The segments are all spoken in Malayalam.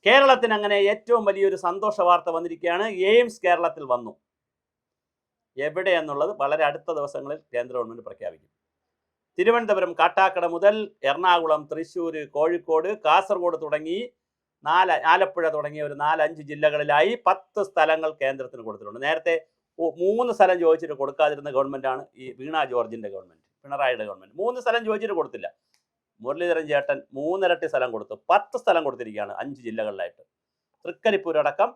കേരളത്തിന് അങ്ങനെ ഏറ്റവും വലിയൊരു സന്തോഷ വാർത്ത വന്നിരിക്കുകയാണ്. എയിംസ് കേരളത്തിൽ വന്നു. എവിടെയെന്നുള്ളത് വളരെ അടുത്ത ദിവസങ്ങളിൽ കേന്ദ്ര ഗവൺമെൻറ് പ്രഖ്യാപിക്കും. തിരുവനന്തപുരം കാട്ടാക്കട മുതൽ എറണാകുളം, തൃശ്ശൂർ, കോഴിക്കോട്, കാസർഗോഡ് തുടങ്ങി ആലപ്പുഴ തുടങ്ങിയ ഒരു 4-5 ജില്ലകളിലായി 10 സ്ഥലങ്ങൾ കേന്ദ്രത്തിന് കൊടുത്തിട്ടുണ്ട്. നേരത്തെ 3 സ്ഥലം ചോദിച്ചിട്ട് കൊടുക്കാതിരുന്ന ഗവൺമെൻറ്റാണ് ഈ വീണ ജോർജിൻ്റെ ഗവൺമെൻറ്, പിണറായിയുടെ ഗവൺമെൻറ്. 3 സ്ഥലം ചോദിച്ചിട്ട് കൊടുത്തില്ല. മുരളീധരൻ ചേട്ടൻ 3 ഇരട്ടി സ്ഥലം കൊടുത്തു. 10 സ്ഥലം കൊടുത്തിരിക്കുകയാണ് 5 ജില്ലകളിലായിട്ട്. തൃക്കരിപ്പൂരടക്കം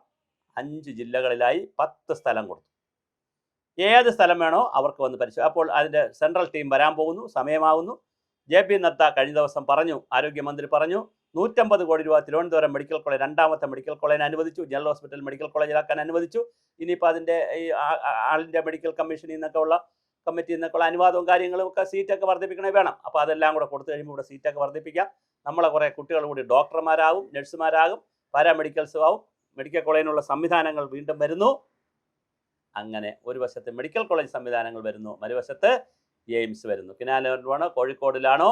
5 ജില്ലകളിലായി 10 സ്ഥലം കൊടുത്തു. ഏത് സ്ഥലം വേണോ അവർക്ക് വന്ന് പരിശോധിക്കും. അപ്പോൾ അതിൻ്റെ സെൻട്രൽ ടീം വരാൻ പോകുന്നു, സമയമാകുന്നു. JP നദ്ദ കഴിഞ്ഞ ദിവസം പറഞ്ഞു, ആരോഗ്യമന്ത്രി പറഞ്ഞു, 150 കോടി രൂപ തിരുവനന്തപുരം മെഡിക്കൽ കോളേജ്, 2ാമത്തെ മെഡിക്കൽ കോളേജിന് അനുവദിച്ചു, ജനറൽ ഹോസ്പിറ്റൽ മെഡിക്കൽ കോളേജിലാക്കാൻ അനുവദിച്ചു. ഇനിയിപ്പോൾ അതിൻ്റെ ഈ ഇന്ത്യ മെഡിക്കൽ കമ്മീഷനിൽ നിന്നൊക്കെ ഉള്ള കമ്മിറ്റിയിൽ നിന്നൊക്കെയുള്ള അനുവാദവും കാര്യങ്ങളും ഒക്കെ സീറ്റൊക്കെ വർദ്ധിപ്പിക്കണേ വേണം. അപ്പോൾ അതെല്ലാം കൂടെ കൊടുത്തു കഴിയുമ്പോൾ ഇവിടെ സീറ്റൊക്കെ വർദ്ധിപ്പിക്കാം. നമ്മളെ കുറേ കുട്ടികൾ കൂടി ഡോക്ടർമാരാകും, നഴ്സുമാരാകും, പാരാമെഡിക്കൽസും ആവും. മെഡിക്കൽ കോളേജിനുള്ള സംവിധാനങ്ങൾ വീണ്ടും വരുന്നു. അങ്ങനെ ഒരു വശത്ത് മെഡിക്കൽ കോളേജ് സംവിധാനങ്ങൾ വരുന്നു, മറുവശത്ത് എയിംസ് വരുന്നു. കിനാലൂരിലാണോ, കോഴിക്കോടിലാണോ,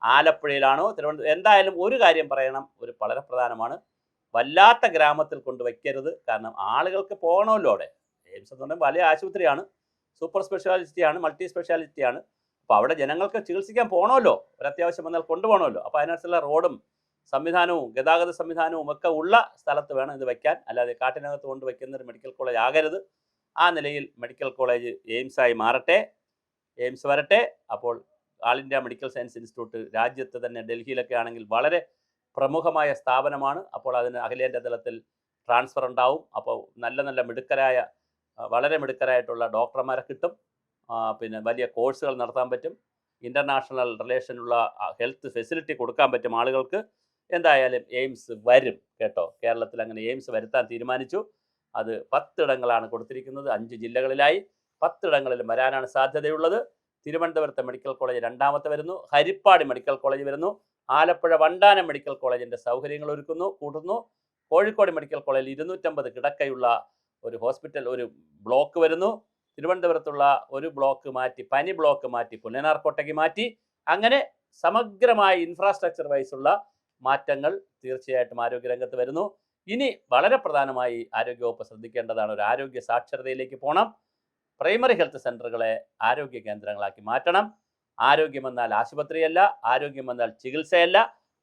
ആലപ്പുഴയിലാണോ, തിരുവനന്തപുരം, എന്തായാലും ഒരു കാര്യം പറയണം, ഒരു വളരെ പ്രധാനമാണ്. വല്ലാത്ത ഗ്രാമത്തിൽ കൊണ്ട് വയ്ക്കരുത്. കാരണം ആളുകൾക്ക് പോകണമല്ലോ അവിടെ. എയിംസ് എന്ന് പറഞ്ഞാൽ വലിയ ആശുപത്രിയാണ്, സൂപ്പർ സ്പെഷ്യാലിറ്റിയാണ്, മൾട്ടി സ്പെഷ്യാലിറ്റിയാണ്. അപ്പോൾ അവിടെ ജനങ്ങൾക്ക് ചികിത്സിക്കാൻ പോകണമല്ലോ, ഒരു അത്യാവശ്യം വന്നാൽ കൊണ്ടുപോകണമല്ലോ. അപ്പോൾ അതിനനുസരിച്ചുള്ള റോഡും സംവിധാനവും ഗതാഗത സംവിധാനവും ഒക്കെ ഉള്ള സ്ഥലത്ത് വേണം ഇത് വയ്ക്കാൻ. അല്ലാതെ കാട്ടിനകത്ത് കൊണ്ട് വയ്ക്കുന്ന ഒരു മെഡിക്കൽ കോളേജ് ആകരുത്. ആ നിലയിൽ മെഡിക്കൽ കോളേജ് എയിംസായി മാറട്ടെ, എയിംസ് വരട്ടെ. അപ്പോൾ ആൾ ഇന്ത്യ മെഡിക്കൽ സയൻസ് ഇൻസ്റ്റിറ്റ്യൂട്ട് രാജ്യത്ത് തന്നെ ഡൽഹിയിലൊക്കെ ആണെങ്കിൽ വളരെ പ്രമുഖമായ സ്ഥാപനമാണ്. അപ്പോൾ അതിന് അഖിലേന്ത്യാ തലത്തിൽ ട്രാൻസ്ഫർ ഉണ്ടാവും. അപ്പോൾ നല്ല മിടുക്കരായ, വളരെ മിടുക്കരായിട്ടുള്ള ഡോക്ടർമാരെ കിട്ടും. പിന്നെ വലിയ കോഴ്സുകൾ നടത്താൻ പറ്റും. ഇൻ്റർനാഷണൽ റിലേഷനുള്ള ഹെൽത്ത് ഫെസിലിറ്റി കൊടുക്കാൻ പറ്റും ആളുകൾക്ക്. എന്തായാലും എയിംസ് വരും കേട്ടോ. കേരളത്തിൽ അങ്ങനെ എയിംസ് വരുത്താൻ തീരുമാനിച്ചു. അത് 10 ഇടങ്ങളാണ് കൊടുത്തിരിക്കുന്നത്. 5 ജില്ലകളിലായി 10 ഇടങ്ങളിലും വരാനാണ് സാധ്യതയുള്ളത്. തിരുവനന്തപുരത്തെ മെഡിക്കൽ കോളേജ് 2ാമത്തെ വരുന്നു, ഹരിപ്പാട് മെഡിക്കൽ കോളേജ് വരുന്നു, ആലപ്പുഴ വണ്ടാനം മെഡിക്കൽ കോളേജിൻ്റെ സൗകര്യങ്ങൾ കൂട്ടുന്നു. കോഴിക്കോട് മെഡിക്കൽ കോളേജിൽ 250 കിടക്കയുള്ള ഒരു ഹോസ്പിറ്റൽ, ഒരു ബ്ലോക്ക് വരുന്നു. തിരുവനന്തപുരത്തുള്ള ഒരു ബ്ലോക്ക് മാറ്റി, പനി ബ്ലോക്ക് മാറ്റി പുല്ലനാർക്കോട്ടയ്ക്ക് മാറ്റി. അങ്ങനെ സമഗ്രമായ ഇൻഫ്രാസ്ട്രക്ചർ വൈസുള്ള മാറ്റങ്ങൾ തീർച്ചയായിട്ടും ആരോഗ്യരംഗത്ത് വരുന്നു. ഇനി വളരെ പ്രധാനമായി ആരോഗ്യവകുപ്പ് ശ്രദ്ധിക്കേണ്ടതാണ്, ഒരു ആരോഗ്യ സാക്ഷരതയിലേക്ക് പോകണം. പ്രൈമറി ഹെൽത്ത് സെൻ്ററുകളെ ആരോഗ്യ കേന്ദ്രങ്ങളാക്കി മാറ്റണം. ആരോഗ്യമെന്നാൽ ആശുപത്രിയല്ല, ആരോഗ്യമെന്നാൽ ചികിത്സയല്ല,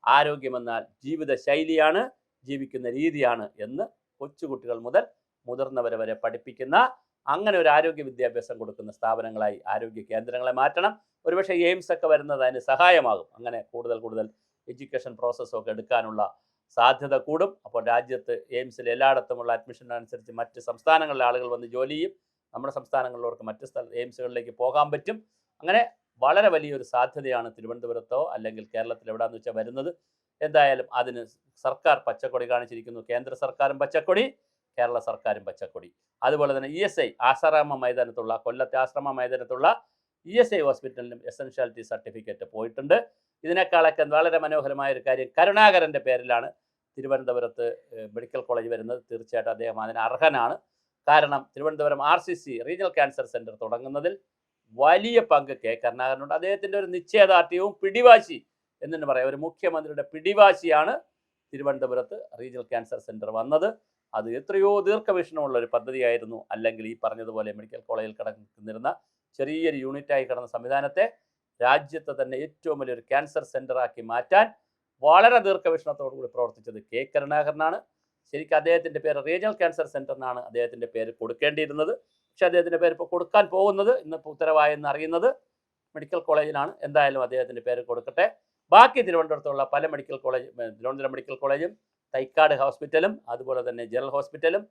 ആരോഗ്യമെന്നാൽ ജീവിതശൈലിയാണ്, ജീവിക്കുന്ന രീതിയാണ് എന്ന് കൊച്ചുകുട്ടികൾ മുതൽ മുതിർന്നവരെ വരെ പഠിപ്പിക്കുന്ന അങ്ങനെ ഒരു ആരോഗ്യ വിദ്യാഭ്യാസം കൊടുക്കുന്ന സ്ഥാപനങ്ങളായി ആരോഗ്യ കേന്ദ്രങ്ങളെ മാറ്റണം. ഒരുപക്ഷെ എയിംസ് ഒക്കെ വരുന്നത് അതിന് സഹായമാകും. അങ്ങനെ കൂടുതൽ എഡ്യൂക്കേഷൻ പ്രോസസ്സൊക്കെ എടുക്കാനുള്ള സാധ്യത കൂടും. അപ്പോൾ രാജ്യത്ത് എയിംസിൽ എല്ലായിടത്തുമുള്ള അഡ്മിഷൻ അനുസരിച്ച് മറ്റ് സംസ്ഥാനങ്ങളിലെ ആളുകൾ വന്ന് ജോലി ചെയ്യും. നമ്മുടെ സംസ്ഥാനങ്ങളിലവർക്ക് മറ്റ് എയിംസുകളിലേക്ക് പോകാൻ പറ്റും. അങ്ങനെ വളരെ വലിയൊരു സാധ്യതയാണ് തിരുവനന്തപുരത്തോ അല്ലെങ്കിൽ കേരളത്തിൽ എവിടെയാണെന്ന് വെച്ചാൽ വരുന്നത്. എന്തായാലും അതിന് സർക്കാർ പച്ചക്കൊടി കാണിച്ചിരിക്കുന്നു. കേന്ദ്ര സർക്കാരും പച്ചക്കൊടി, കേരള സർക്കാരും പച്ചക്കൊടി. അതുപോലെ തന്നെ ESI ആശ്രമ മൈതാനത്തുള്ള, കൊല്ലത്തെ ആശ്രമ മൈതാനത്തുള്ള ESI ഹോസ്പിറ്റലിനും എസൻഷ്യാലിറ്റി സർട്ടിഫിക്കറ്റ് പോയിട്ടുണ്ട്. ഇതിനേക്കാളൊക്കെ വളരെ മനോഹരമായ ഒരു കാര്യം, കരുണാകരൻ്റെ പേരിലാണ് തിരുവനന്തപുരത്ത് മെഡിക്കൽ കോളേജ് വരുന്നത്. തീർച്ചയായിട്ടും അദ്ദേഹം അതിന് അർഹനാണ്. കാരണം Thiruvananthapuram RCC regional cancer centre തുടങ്ങുന്നതിൽ വലിയ പങ്ക് കരുണാകരനുണ്ട്. അദ്ദേഹത്തിൻ്റെ ഒരു നിശ്ചയദാർഢ്യവും പിടിവാശി എന്നു പറയാം, ഒരു മുഖ്യമന്ത്രിയുടെ പിടിവാശിയാണ് തിരുവനന്തപുരത്ത് റീജിയണൽ ക്യാൻസർ സെൻറ്റർ വന്നത്. അത് എത്രയോ ദീർഘവീക്ഷണമുള്ള ഒരു പദ്ധതിയായിരുന്നു. അല്ലെങ്കിൽ ഈ പറഞ്ഞതുപോലെ മെഡിക്കൽ കോളേജിൽ കിടന്നിരുന്ന ചെറിയൊരു യൂണിറ്റായി കിടന്ന സംവിധാനത്തെ രാജ്യത്തെ തന്നെ ഏറ്റവും വലിയൊരു ക്യാൻസർ സെൻ്ററാക്കി മാറ്റാൻ വളരെ ദീർഘവീക്ഷണത്തോടു കൂടി പ്രവർത്തിച്ചത് കരുണാകരനാണ്. ശരിക്കും അദ്ദേഹത്തിൻ്റെ പേര് റീജിയണൽ ക്യാൻസർ സെൻ്റർ എന്നാണ് അദ്ദേഹത്തിൻ്റെ പേര് കൊടുക്കേണ്ടിയിരുന്നത്. പക്ഷേ അദ്ദേഹത്തിൻ്റെ പേര് ഇപ്പോൾ കൊടുക്കാൻ പോകുന്നത്, ഇന്നിപ്പോൾ ഉത്തരവായെന്ന് അറിയുന്നത്, മെഡിക്കൽ കോളേജിനാണ്. എന്തായാലും അദ്ദേഹത്തിൻ്റെ പേര് കൊടുക്കട്ടെ. ബാക്കി തിരുവനന്തപുരത്തുള്ള പല മെഡിക്കൽ കോളേജ്, തിരുവനന്തപുരം മെഡിക്കൽ കോളേജും തൈക്കാട് ഹോസ്പിറ്റലും അതുപോലെ തന്നെ ജനറൽ ഹോസ്പിറ്റലും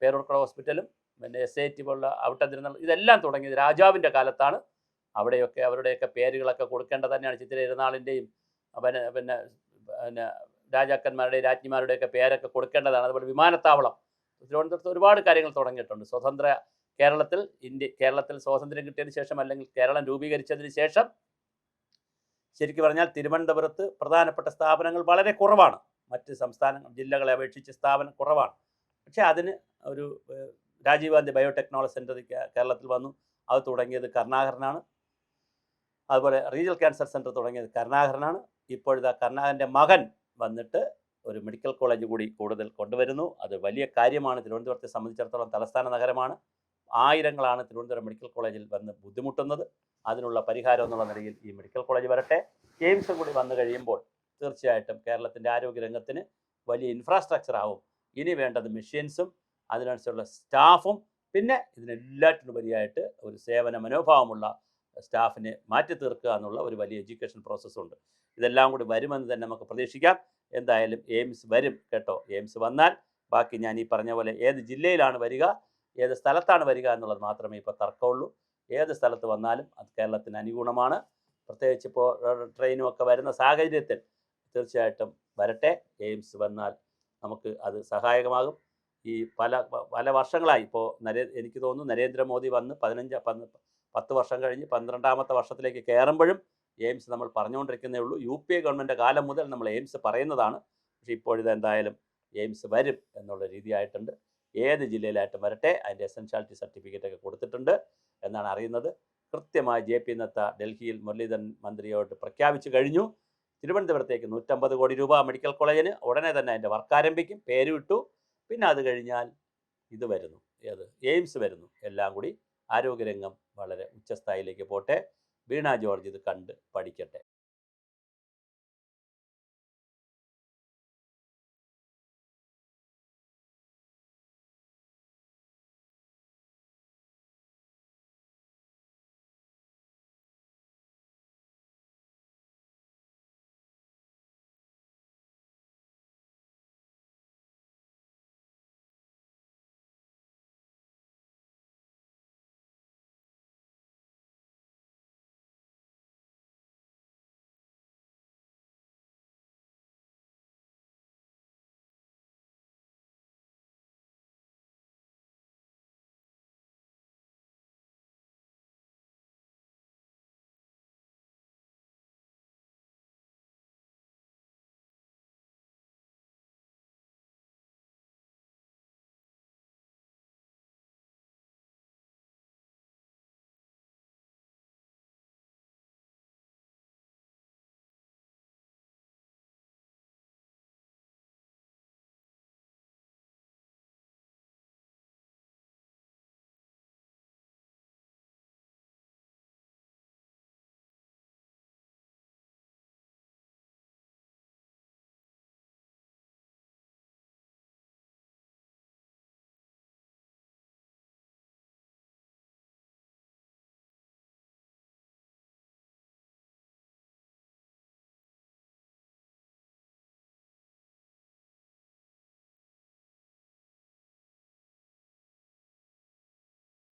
പേരൂർക്കട ഹോസ്പിറ്റലും പിന്നെ SIT പോലുള്ള ഔട്ടതിരുന്ന ഇതെല്ലാം തുടങ്ങിയത് രാജാവിൻ്റെ കാലത്താണ്. അവിടെയൊക്കെ അവരുടെയൊക്കെ പേരുകളൊക്കെ കൊടുക്കേണ്ടത് തന്നെയാണ്. ചിത്തിര ഇരുനാളിൻ്റെയും പിന്നെ രാജാക്കന്മാരുടെയും രാജ്ഞിമാരുടെയൊക്കെ പേരൊക്കെ കൊടുക്കേണ്ടതാണ്. അതുപോലെ വിമാനത്താവളം, തിരുവനന്തപുരത്ത് ഒരുപാട് കാര്യങ്ങൾ തുടങ്ങിയിട്ടുണ്ട്. സ്വതന്ത്ര കേരളത്തിൽ സ്വാതന്ത്ര്യം കിട്ടിയതിന് ശേഷം അല്ലെങ്കിൽ കേരളം രൂപീകരിച്ചതിന് ശേഷം ശരിക്കും പറഞ്ഞാൽ തിരുവനന്തപുരത്ത് പ്രധാനപ്പെട്ട സ്ഥാപനങ്ങൾ വളരെ കുറവാണ്. മറ്റ് ജില്ലകളെ അപേക്ഷിച്ച് സ്ഥാപനം കുറവാണ്. പക്ഷേ അതിന് ഒരു രാജീവ് ഗാന്ധി ബയോടെക്നോളജി സെൻറ്റർ കേരളത്തിൽ വന്നു. അത് തുടങ്ങിയത് കരുണാകരനാണ്. അതുപോലെ റീജിയണൽ ക്യാൻസർ സെൻറ്റർ തുടങ്ങിയത് കരുണാകരനാണ്. ഇപ്പോഴത്തെ കരുണാകരൻ്റെ മകൻ വന്നിട്ട് ഒരു മെഡിക്കൽ കോളേജ് കൂടി കൂടുതൽ കൊണ്ടുവരുന്നു. അത് വലിയ കാര്യമാണ്. തിരുവനന്തപുരത്തെ സംബന്ധിച്ചിടത്തോളം തലസ്ഥാന നഗരമാണ്. ആയിരങ്ങളാണ് തിരുവനന്തപുരം മെഡിക്കൽ കോളേജിൽ വന്ന് ബുദ്ധിമുട്ടുന്നത്. അതിനുള്ള പരിഹാരം എന്നുള്ള നിലയിൽ ഈ മെഡിക്കൽ കോളേജ് വരട്ടെ. എയിംസും കൂടി വന്നു കഴിയുമ്പോൾ തീർച്ചയായിട്ടും കേരളത്തിൻ്റെ ആരോഗ്യരംഗത്തിന് വലിയ ഇൻഫ്രാസ്ട്രക്ചർ ആവും. ഇനി വേണ്ടത് മെഷീൻസും അതിനനുസരിച്ചുള്ള സ്റ്റാഫും പിന്നെ ഇതിനെല്ലാറ്റിനുപരിയായിട്ട് ഒരു സേവന മനോഭാവമുള്ള സ്റ്റാഫിനെ മാറ്റി തീർക്കുക എന്നുള്ള ഒരു വലിയ എഡ്യൂക്കേഷൻ പ്രോസസ്സുണ്ട്. ഇതെല്ലാം കൂടി വരുമെന്ന് തന്നെ നമുക്ക് പ്രതീക്ഷിക്കാം. എന്തായാലും എയിംസ് വരും കേട്ടോ. എയിംസ് വന്നാൽ ബാക്കി ഞാൻ ഈ പറഞ്ഞ പോലെ ഏത് ജില്ലയിലാണ് വരിക, ഏത് സ്ഥലത്താണ് വരിക എന്നുള്ളത് മാത്രമേ ഇപ്പോൾ തർക്കമുള്ളൂ. ഏത് സ്ഥലത്ത് വന്നാലും അത് കേരളത്തിന് അനുകൂലമാണ്. പ്രത്യേകിച്ച് ഇപ്പോൾ ട്രെയിനും ഒക്കെ വരുന്ന സാഹചര്യത്തിൽ തീർച്ചയായിട്ടും വരട്ടെ. എയിംസ് വന്നാൽ നമുക്ക് അത് സഹായകമാകും. ഈ പല വർഷങ്ങളായി ഇപ്പോൾ എനിക്ക് തോന്നുന്നു നരേന്ദ്രമോദി വന്ന് 10 വർഷം കഴിഞ്ഞ് 12ാമത്തെ വർഷത്തിലേക്ക് കയറുമ്പോഴും എയിംസ് നമ്മൾ പറഞ്ഞുകൊണ്ടിരിക്കുന്നേ ഉള്ളൂ. UPA ഗവൺമെൻറ് കാലം മുതൽ നമ്മൾ എയിംസ് പറയുന്നതാണ്. പക്ഷേ ഇപ്പോഴിതെന്തായാലും എയിംസ് വരും എന്നുള്ള രീതിയായിട്ടുണ്ട്. ഏത് ജില്ലയിലായിട്ടും വരട്ടെ. അതിൻ്റെ എസെൻഷ്യാലിറ്റി സർട്ടിഫിക്കറ്റൊക്കെ കൊടുത്തിട്ടുണ്ട് എന്നാണ് അറിയുന്നത്. കൃത്യമായി JP നദ്ദ ഡൽഹിയിൽ മുരളീധരൻ മന്ത്രിയോട് പ്രഖ്യാപിച്ചു കഴിഞ്ഞു. തിരുവനന്തപുരത്തേക്ക് 150 കോടി രൂപ മെഡിക്കൽ കോളേജിന് ഉടനെ തന്നെ അതിൻ്റെ വർക്ക് ആരംഭിക്കും. പേര് വിട്ടു. പിന്നെ അത് കഴിഞ്ഞാൽ ഇത് വരുന്നു, എയിംസ് വരുന്നു. എല്ലാം കൂടി ആരോഗ്യരംഗം വളരെ ഉച്ചസ്ഥായിലേക്ക് പോട്ടെ. വീണ ജോർജ് ഇത് കണ്ട് പഠിക്കട്ടെ.